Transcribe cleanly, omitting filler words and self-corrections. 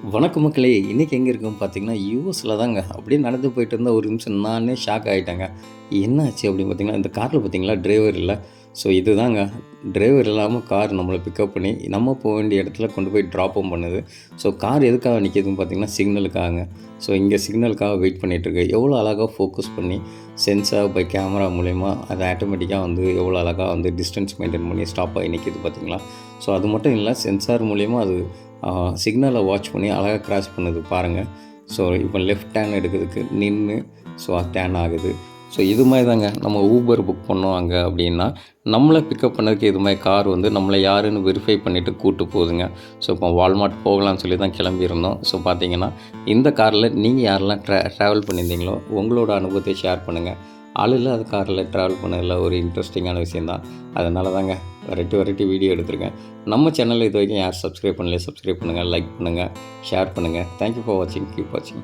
வணக்கம் மக்களே! இன்றைக்கி எங்கே இருக்கோம் பார்த்தீங்கன்னா, யுஎஸ்ல தாங்க. அப்படியே நடந்து போயிட்டு இருந்த ஒரு நிமிஷம் நானே ஷாக் ஆகிட்டேங்க. என்னாச்சு அப்படின்னு பார்த்தீங்கன்னா, இந்த காரில் பார்த்தீங்களா டிரைவர் இல்ல. ஸோ இதுதாங்க டிரைவர் இல்லாமல் கார் நம்மளை பிக்கப் பண்ணி நம்ம போக வேண்டிய இடத்துல கொண்டு போய் ட்ராப்பும் பண்ணுது. ஸோ கார் எதுக்காக நிற்கிதுன்னு பார்த்தீங்கன்னா, சிக்னலுக்காகங்க. ஸோ இங்கே சிக்னலுக்காக வெயிட் பண்ணிகிட்ருக்கு. எவ்வளோ அழகாக ஃபோக்கஸ் பண்ணி சென்சார் பை கேமரா மூலயமா அது ஆட்டோமேட்டிக்காக வந்து எவ்வளோ அழகாக வந்து டிஸ்டன்ஸ் மெயின்டைன் பண்ணி ஸ்டாப் ஆகி நிற்கிது பார்த்தீங்களா. ஸோ அது மட்டும் இல்லை, சென்சார் மூலயமா அது சிக்னலை வாட்ச் பண்ணி அழகாக கிராஸ் பண்ணுது பாருங்கள். ஸோ இப்போ லெஃப்ட் டேர்ன் எடுக்கிறதுக்கு நின்று ஸோ டேர்ன் ஆகுது. ஸோ இது மாதிரி தாங்க நம்ம ஊபர் புக் பண்ணோம் அங்கே அப்படின்னா, நம்மளை பிக்கப் பண்ணதுக்கு இது மாதிரி கார் வந்து நம்மளை யாருன்னு வெரிஃபை பண்ணிவிட்டு கூப்பிட்டு போகுதுங்க. ஸோ இப்போ வால்மார்ட் போகலான்னு சொல்லி தான் கிளம்பியிருந்தோம். ஸோ பார்த்தீங்கன்னா இந்த காரில் நீங்கள் யாரெல்லாம் ட்ராவல் பண்ணியிருந்தீங்களோ உங்களோட அனுபவத்தை ஷேர் பண்ணுங்கள். ஆள் இல்லாத காரில் ட்ராவல் பண்ணதில் ஒரு இன்ட்ரெஸ்டிங்கான விஷயந்தான். அதனால தாங்க வெரைட்டி வீடியோ எடுத்திருக்கேன். நம்ம சேனலில் இது வரைக்கும் யார் சப்ஸ்கிரைப் பண்ணலையே சப்ஸ்கிரைப் பண்ணுங்கள், லைக் பண்ணுங்கள், ஷேர் பண்ணுங்கள். தேங்க்யூ ஃபார் வாட்சிங். கீப் வாட்சிங்.